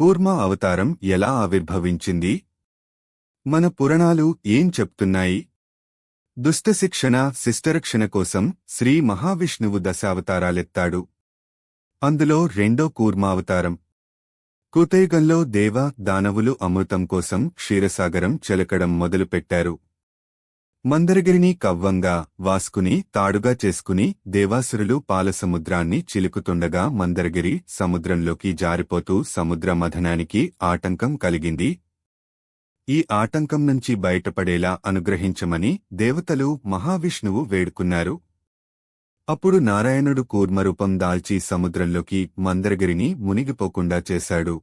కూర్మ అవతారం ఎలా ఆవిర్భవించింది? మన పురాణాలు ఏం చెప్తున్నాయి? దుష్టశిక్షణ శిష్టరక్షణ కోసం శ్రీ మహావిష్ణువు దశావతారాలెత్తాడు. అందులో రెండో కూర్మావతారం. కృతయుగంలో దేవ దానవులు అమృతం కోసం క్షీరసాగరం చెలకడం మొదలుపెట్టారు. మందరగిరిని కవ్వంగా వాసుకుని తాడుగా చేసుకుని దేవాసురులు పాలసముద్రాన్ని చిలుకుతుండగా మందరగిరి సముద్రంలోకి జారిపోతూ సముద్ర మథనానికి ఆటంకం కలిగింది. ఈ ఆటంకం నుంచి బయటపడేలా అనుగ్రహించమని దేవతలు మహావిష్ణువు వేడుకున్నారు. అప్పుడు నారాయణుడు కూర్మరూపం దాల్చి సముద్రంలోకి మందరగిరిని మునిగిపోకుండా చేశాడు.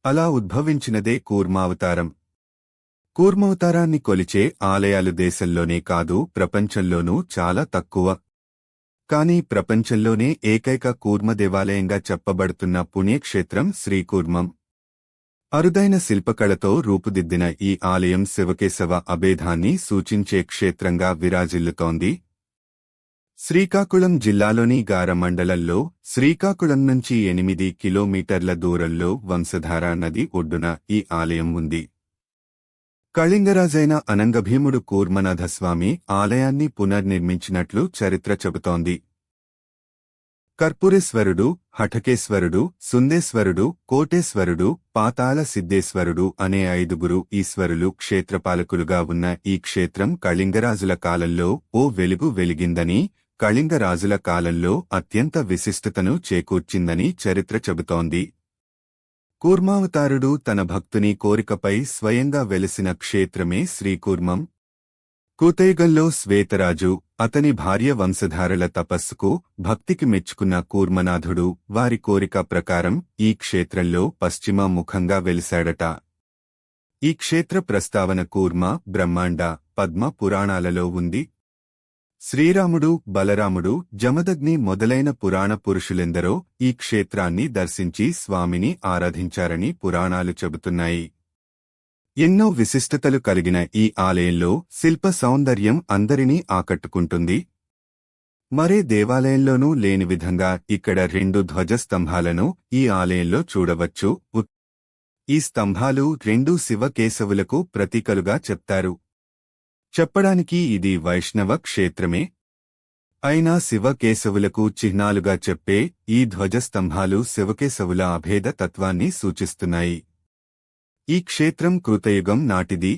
అలా ఉద్భవించినదే కూర్మావతారం. కూర్మావతారాన్ని కొలిచే ఆలయాలు దేశంలోనే కాదు ప్రపంచంలోనూ చాలా తక్కువ. కాని ప్రపంచంలోనే ఏకైక కూర్మ దేవాలయంగా చెప్పబడుతున్న పుణ్యక్షేత్రం శ్రీకూర్మం. అరుదైన శిల్పకళతో రూపుదిద్దిన ఈ ఆలయం శివకేశవ అభేదాన్ని సూచించే క్షేత్రంగా విరాజిల్లుతోంది. శ్రీకాకుళం జిల్లాలోని గార మండలంలో శ్రీకాకుళం నుంచి 8 కిలోమీటర్ల దూరంలో వంశధార నది ఒడ్డున ఈ ఆలయం ఉంది. కళింగరాజైన అనంగభీముడు కూర్మనాథస్వామి ఆలయాన్ని పునర్నిర్మించినట్లు చరిత్ర చెబుతోంది. కర్పూరేశ్వరుడు, హఠకేశ్వరుడు, సుందేశ్వరుడు, కోటేశ్వరుడు, పాతాళ సిద్ధేశ్వరుడు అనే 5 ఈశ్వరులు క్షేత్రపాలకులుగా ఉన్న ఈ క్షేత్రం కళింగరాజుల కాలంలో ఓ వెలుగు వెలిగిందని, కళింగరాజుల కాలంలో అత్యంత విశిష్టతను చేకూర్చిందని చరిత్ర చెబుతోంది. కూర్మావతారుడు తన భక్తుని కోరికపై స్వయంగా వెలిసిన క్షేత్రమే శ్రీకూర్మం. కృతయుగంలో శ్వేతరాజు, అతని భార్య వంశధారల తపస్సుకు, భక్తికి మెచ్చుకున్న కూర్మనాథుడు వారి కోరిక ప్రకారం ఈ క్షేత్రంలో పశ్చిమ ముఖంగా వెలిశాడట. ఈ క్షేత్ర ప్రస్తావన కూర్మ, బ్రహ్మాండ, పద్మ పురాణాలలో ఉంది. శ్రీరాముడు, బలరాముడు, జమదగ్ని మొదలైన పురాణ పురుషులెందరో ఈ క్షేత్రాన్ని దర్శించి స్వామిని ఆరాధించారని పురాణాలు చెబుతున్నాయి. ఎన్నో విశిష్టతలు కలిగిన ఈ ఆలయంలో శిల్ప సౌందర్యం అందరినీ ఆకట్టుకుంటుంది. మరే దేవాలయంలోనూ లేని విధంగా ఇక్కడ 2 ధ్వజస్తంభాలను ఈ ఆలయంలో చూడవచ్చు. ఈ స్తంభాలు 2 శివకేశవులకు ప్రతీకలుగా చెప్తారు. చెప్పడానికి ఇది వైష్ణవ క్షేత్రమే అయినా శివకేశవులకు చిహ్నాలుగా చెప్పే ఈ ధ్వజస్తంభాలు శివకేశవుల అభేద తత్వాన్ని సూచిస్తున్నాయి. ఈ క్షేత్రం కృతయుగం నాటిది.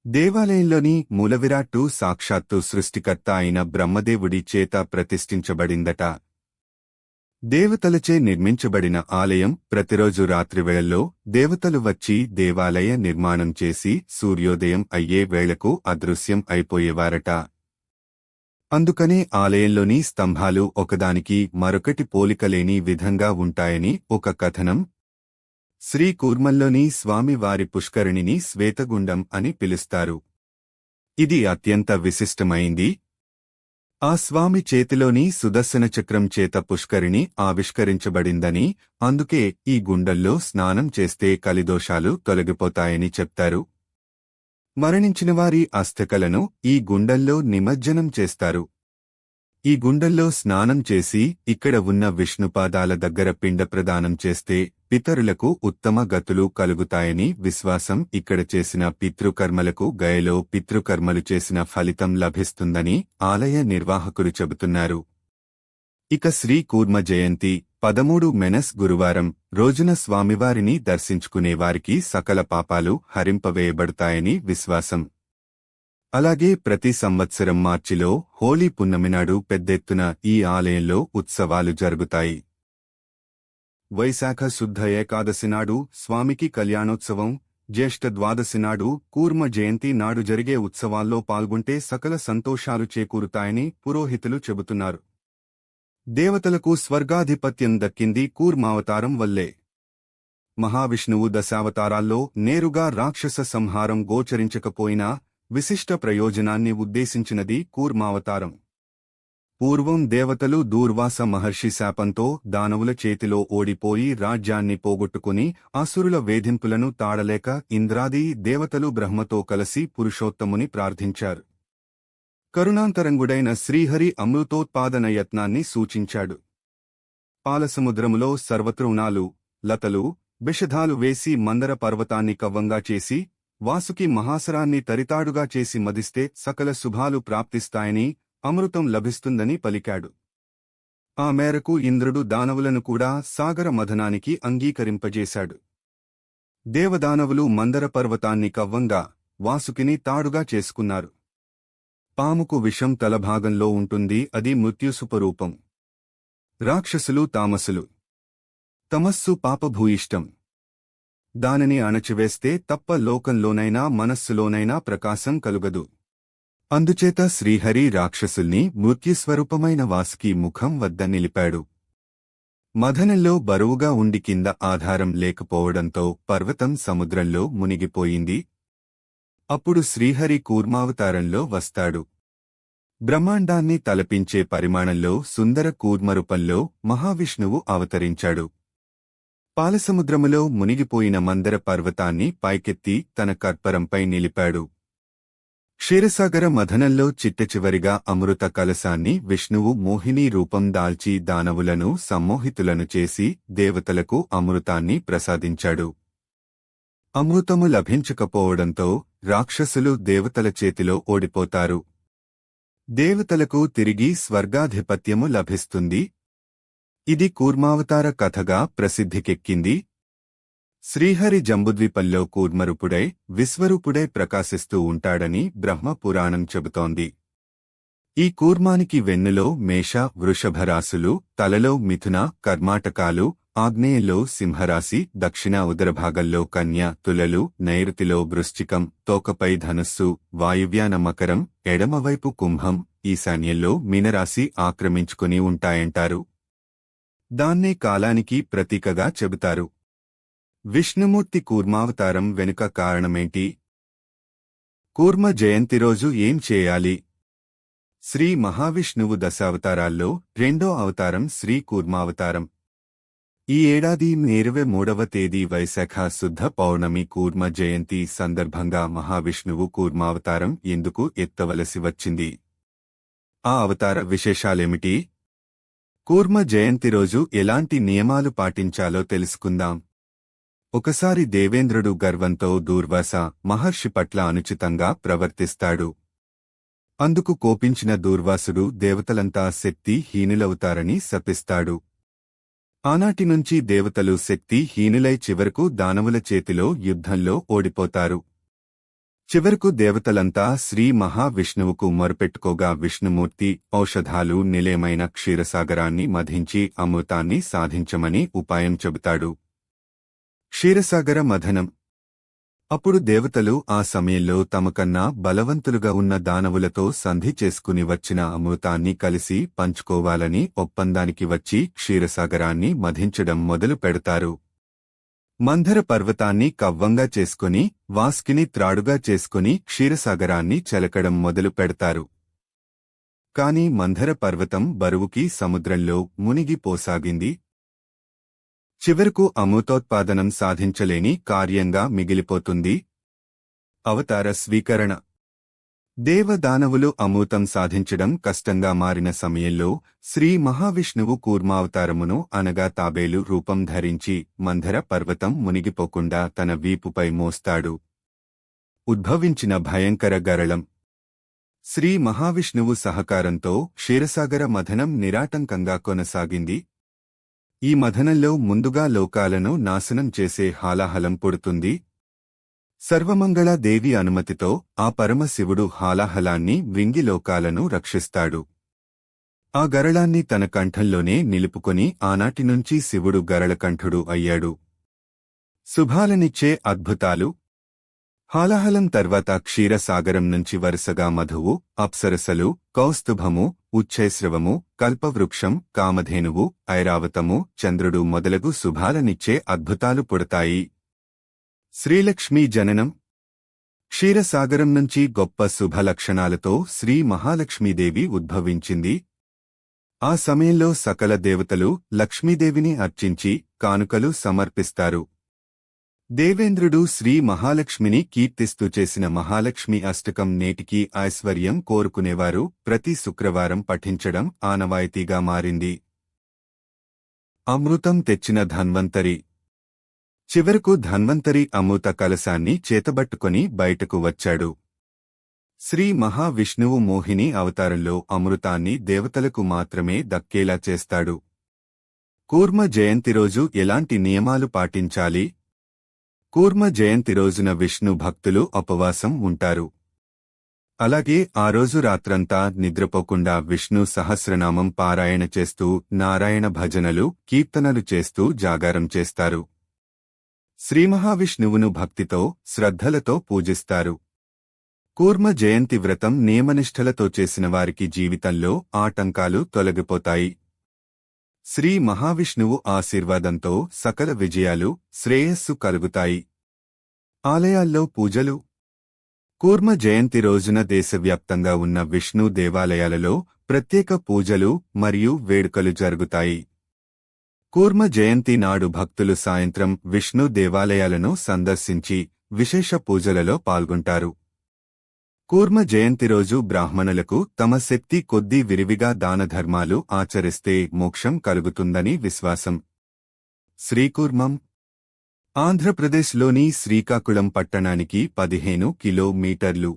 దేవాలయంలోని మూలవిరాట్టు సాక్షాత్తు సృష్టికర్త అయిన బ్రహ్మదేవుడి చేత ప్రతిష్ఠించబడిందట. దేవతలచే నిర్మించబడిన ఆలయం ప్రతిరోజు రాత్రివేళల్లో దేవతలు వచ్చి దేవాలయ నిర్మాణం చేసి సూర్యోదయం అయ్యే వేళకు అదృశ్యం అయిపోయేవారట. అందుకనే ఆలయంలోని స్తంభాలు ఒకదానికి మరొకటి పోలికలేని విధంగా ఉంటాయని ఒక కథనం. శ్రీకూర్మంలోని స్వామివారి పుష్కరిణిని శ్వేతగుండం అని పిలుస్తారు. ఇది అత్యంత విశిష్టమైంది. ఆ స్వామి చేతిలోని సుదర్శన చక్రం చేత పుష్కరిణి ఆవిష్కరించబడిందని, అందుకే ఈ గుండంలో స్నానం చేస్తే కలిదోషాలు తొలగిపోతాయని చెప్తారు. మరణించినవారి అస్థికలను ఈ గుండంలో నిమజ్జనం చేస్తారు. ఈ గుండంలో స్నానం చేసి ఇక్కడ ఉన్న విష్ణుపాదాల దగ్గర పిండ ప్రదానం చేస్తే పితరులకు ఉత్తమ గతులు కలుగుతాయని విశ్వాసం. ఇక్కడ చేసిన పితృకర్మలకు గయలో పితృకర్మలు చేసిన ఫలితం లభిస్తుందని ఆలయ నిర్వాహకులు చెబుతున్నారు. ఇక శ్రీ కూర్మ జయంతి 13 మెనస్ గురువారం రోజున స్వామివారిని దర్శించుకునేవారికి సకల పాపాలు హరింపవేయబడతాయని విశ్వాసం. అలాగే ప్రతి సంవత్సరం మార్చిలో హోళీ పున్నమినాడు పెద్దెత్తున ఈ ఆలయంలో ఉత్సవాలు జరుగుతాయి. వైశాఖ శుద్ధ ఏకాదశి నాడు స్వామికి కళ్యాణోత్సవం, జ్యేష్ఠ ద్వాదశి నాడు కూర్మ జయంతి నాడు జరిగే ఉత్సవాల్లో పాల్గొంటే సకల సంతోషాలు చేకూరుతాయని పురోహితులు చెబుతున్నారు. దేవతలకు స్వర్గాధిపత్యం దక్కింది కూర్మావతారం వల్లే. మహావిష్ణువు దశావతారాల్లో నేరుగా రాక్షస సంహారం గోచరించకపోయినా విశిష్ట ప్రయోజనాన్ని ఉద్దేశించినది కూర్మావతారం. పూర్వం దేవతలు దూర్వాస మహర్షి శాపంతో దానవుల చేతిలో ఓడిపోయి రాజ్యాన్ని పోగొట్టుకుని అసురుల వేధింపులను తాళలేక ఇంద్రాది దేవతలు బ్రహ్మతో కలిసి పురుషోత్తముని ప్రార్థించారు. కరుణాంతరంగుడైన శ్రీహరి అమృతోత్పాదన యత్నాన్ని సూచించాడు. పాలసముద్రములో సర్వతృణాలు, లతలు బిషధాలు వేసి మందర పర్వతాన్ని కవ్వంగా చేసి వాసుకి మహాసరాన్ని తరితాడుగా చేసి మదిస్తే సకల శుభాలు ప్రాప్తిస్తాయని అమృతం లభిస్తుందని పలికాడు. ఆ మేరకు ఇంద్రుడు దానవులను కూడా సాగర మథనానికి అంగీకరింపజేశాడు. దేవదానవులు మందర పర్వతాన్ని కవ్వంగా, వాసుకిని తాడుగా చేసుకున్నారు. పాముకు విషం తలభాగంలో ఉంటుంది, అది మృత్యుస్వరూపం. రాక్షసులు తామసులు. తమస్సు పాపభూయిష్టం. దానిని అణచివేస్తే తప్ప లోకంలోనైనా మనస్సులోనైనా ప్రకాశం కలుగదు. అందుచేత శ్రీహరి రాక్షసుల్ని మృత్యుస్వరూపమైన వాసుకి ముఖం వద్ద నిలిపాడు. మథనంలో బరువుగా ఉండి కింద ఆధారం లేకపోవడంతో పర్వతం సముద్రంలో మునిగిపోయింది. అప్పుడు శ్రీహరి కూర్మావతారంలో వస్తాడు. బ్రహ్మాండాన్ని తలపించే పరిమాణంలో సుందర కూర్మరూపంలో మహావిష్ణువు అవతరించాడు. పాలసముద్రములో మునిగిపోయిన మందర పర్వతాన్ని పైకెత్తి తన కర్పరంపై నిలిపాడు. క్షీరసాగర మథనంలో చిట్టచివరిగా అమృత కలశాన్ని విష్ణువు మోహినీ రూపం దాల్చి దానవులను సమ్మోహితులను చేసి దేవతలకు అమృతాన్ని ప్రసాదించాడు. అమృతము లభించకపోవడంతో రాక్షసులు దేవతల చేతిలో ఓడిపోతారు. దేవతలకు తిరిగి స్వర్గాధిపత్యము లభిస్తుంది. ఇది కూర్మావతార కథగా ప్రసిద్ధికెక్కింది. శ్రీహరి జంబుద్వీపంలో కూర్మరూపుడై విశ్వరూపుడై ప్రకాశిస్తూ ఉంటాడని బ్రహ్మ పురాణం చెబుతోంది. ఈ కూర్మానికి వెన్నులో మేష వృషభరాశులు, తలలో మిథున కర్మాటకాలు, ఆగ్నేయంలో సింహరాశి, దక్షిణ ఉదరభాగంలో కన్య, తులలు, నైరుతిలో వృశ్చికం, తోకపై ధనుస్సు, వాయువ్యాన మకరం, ఎడమవైపు కుంభం, ఈశాన్యంలో మీనరాశి ఆక్రమించుకుని ఉంటాయంటారు. దాన్నే కాలానికి ప్రతీకగా చెబుతారు. విష్ణుమూర్తి కూర్మావతారం వెనుక కారణమేంటి? కూర్మ జయంతి రోజు ఏం చేయాలి? శ్రీ మహావిష్ణువు దశావతారాల్లో రెండో అవతారం శ్రీ కూర్మావతారం. ఈ ఏడాది 23వ తేదీ వైశాఖ శుద్ధ పౌర్ణమి కూర్మ జయంతి సందర్భంగా మహావిష్ణువు కూర్మావతారం ఎందుకు ఎత్తవలసి వచ్చింది? ఆ అవతార విశేషాలేమిటి? కూర్మ జయంతి రోజు ఎలాంటి నియమాలు పాటించాలో తెలుసుకుందాం. ఒకసారి దేవేంద్రుడు గర్వంతో దూర్వాస మహర్షి పట్ల అనుచితంగా ప్రవర్తిస్తాడు. అందుకు కోపించిన దూర్వాసుడు దేవతలంతా శక్తి హీనులవుతారని శపిస్తాడు. ఆనాటి నుంచి దేవతలు శక్తి హీనులై చివరకు దానవుల చేతిలో యుద్ధంలో ఓడిపోతారు. చివరకు దేవతలంతా శ్రీ మహావిష్ణువుకు మొరపెట్టుకోగా విష్ణుమూర్తి ఔషధాలు నిలయమైన క్షీరసాగరాన్ని మధించి అమృతాన్ని సాధించమని ఉపాయం చెబుతాడు. క్షీరసాగర మథనం. అప్పుడు దేవతలు ఆ సమయంలో తమకన్నా బలవంతులుగా ఉన్న దానవులతో సంధి చేసుకుని వచ్చిన అమృతాన్ని కలిసి పంచుకోవాలని ఒప్పందానికి వచ్చి క్షీరసాగరాన్ని మధించడం మొదలు పెడతారు. మందర పర్వతాన్ని కవ్వంగా చేసుకుని వాసుకిని త్రాడుగా చేసుకుని క్షీరసాగరాన్ని చెలకడం మొదలు పెడతారు. కాని మందర పర్వతం బరువుకి సముద్రంలో మునిగిపోసాగింది. చివరకు అమృతోత్పాదనం సాధించలేని కార్యంగా మిగిలిపోతుంది. అవతార స్వీకరణ. దేవదానవులు అమృతం సాధించడం కష్టంగా మారిన సమయంలో శ్రీ మహావిష్ణువు కూర్మావతారమును అనగా తాబేలు రూపం ధరించి మందర పర్వతం మునిగిపోకుండా తన వీపుపై మోస్తాడు. ఉద్భవించిన భయంకర గరళం. శ్రీ మహావిష్ణువు సహకారంతో క్షీరసాగర మథనం నిరాటంకంగా కొనసాగింది. ఈ మథనంలో ముందుగా లోకాలను నాశనం చేసే హాలాహలం పుడుతుంది. సర్వమంగళ దేవి అనుమతితో ఆ పరమశివుడు హాలాహలాన్ని వింగి లోకాలను రక్షిస్తాడు. ఆ గరళాన్ని తన కంఠంలోనే నిలుపుకొని ఆనాటి నుంచి శివుడు గరళకంఠుడు అయ్యాడు. శుభాలనిచ్చే అద్భుతాలు. హాలాహలం తర్వాత క్షీరసాగరం నుంచి వరుసగా మధువు, అప్సరసలు, కౌస్తుభము, ఉచ్ఛైశ్రవము, కల్పవృక్షం, కామధేనువు, ఐరావతము, చంద్రుడు మొదలగు శుభాలనిచ్చే అద్భుతాలు పుడతాయి. శ్రీలక్ష్మీ జననం. క్షీరసాగరం నుంచి గొప్ప శుభలక్షణాలతో శ్రీ మహాలక్ష్మీదేవి ఉద్భవించింది. ఆ సమయంలో సకల దేవతలు లక్ష్మీదేవిని అర్చించి కానుకలు సమర్పిస్తారు. దేవేంద్రుడు శ్రీ మహాలక్ష్మిని కీర్తిస్తూ చేసిన మహాలక్ష్మి అష్టకం నేటికీ ఐశ్వర్యం కోరుకునేవారు ప్రతి శుక్రవారం పఠించడం ఆనవాయితీగా మారింది. అమృతం తెచ్చిన ధన్వంతరి. చివరకు ధన్వంతరి అమృత కలశాన్ని చేతబట్టుకొని బయటకు వచ్చాడు. శ్రీ మహావిష్ణువు మోహిని అవతారంలో అమృతాన్ని దేవతలకు మాత్రమే దక్కేలా చేస్తాడు. కూర్మ జయంతి రోజు ఎలాంటి నియమాలు పాటించాలి? కూర్మ జయంతి రోజున విష్ణు భక్తులు ఉపవాసం ఉంటారు. అలాగే ఆ రోజు రాత్రంతా నిద్రపోకుండా విష్ణు సహస్రనామం పారాయణ చేస్తూ నారాయణ భజనలు, కీర్తనలు చేస్తూ జాగారం చేస్తారు. శ్రీమహావిష్ణువును భక్తితో, శ్రద్ధలతో పూజిస్తారు. కూర్మ జయంతి వ్రతం నియమనిష్ఠలతో చేసిన వారికి జీవితంలో ఆటంకాలు తొలగిపోతాయి. శ్రీ మహావిష్ణువు ఆశీర్వాదంతో సకల విజయాలు, శ్రేయస్సు కలుగుతాయి. ఆలయాల్లో పూజలు. కూర్మ జయంతి రోజున దేశవ్యాప్తంగా ఉన్న విష్ణు దేవాలయాలలో ప్రత్యేక పూజలు మరియు వేడుకలు జరుగుతాయి. కూర్మ జయంతి నాడు భక్తులు సాయంత్రం విష్ణు దేవాలయాలను సందర్శించి విశేష పూజలలో పాల్గొంటారు. కూర్మ జయంతి రోజు బ్రాహ్మణులకు తమ శక్తి కొద్దీ విరివిగా దానధర్మాలు ఆచరిస్తే మోక్షం కలుగుతుందని విశ్వాసం. శ్రీకూర్మం ఆంధ్రప్రదేశ్లోని శ్రీకాకుళం పట్టణానికి 15 కిలోమీటర్లు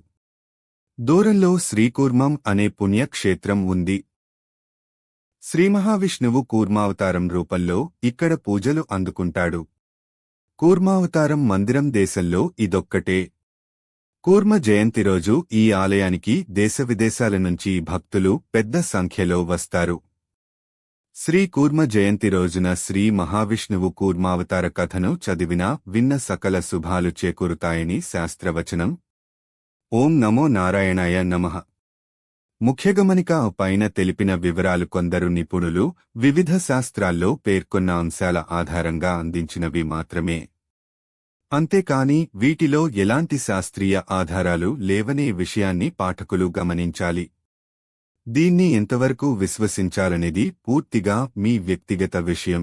దూరంలో శ్రీకూర్మం అనే పుణ్యక్షేత్రం ఉంది. శ్రీమహావిష్ణువు కూర్మావతారం రూపంలో ఇక్కడ పూజలు అందుకుంటాడు. కూర్మావతారం మందిరం దేశంలో ఇదొక్కటే. కూర్మ జయంతి రోజు ఈ ఆలయానికి దేశవిదేశాల నుంచి భక్తులు పెద్ద సంఖ్యలో వస్తారు. శ్రీ కూర్మ జయంతి రోజున శ్రీ మహావిష్ణువు కూర్మావతార కథను చదివినా విన్న సకల శుభాలు చేకూరుతాయని శాస్త్రవచనం. ఓం నమో నారాయణాయ నమః. ముఖ్యగమనిక పైన తెలిపిన వివరాలు కొందరు నిపుణులు వివిధ శాస్త్రాల్లో పేర్కొన్న అంశాల ఆధారంగా అందించినవి మాత్రమే. అంతేకాని వీటిలో ఎలాంటి శాస్త్రీయ ఆధారాలు లేవనే విషయాన్ని పాఠకులు గమనించాలి. దీన్ని ఎంతవరకు విశ్వసించాలనేది పూర్తిగా మీ వ్యక్తిగత విషయం.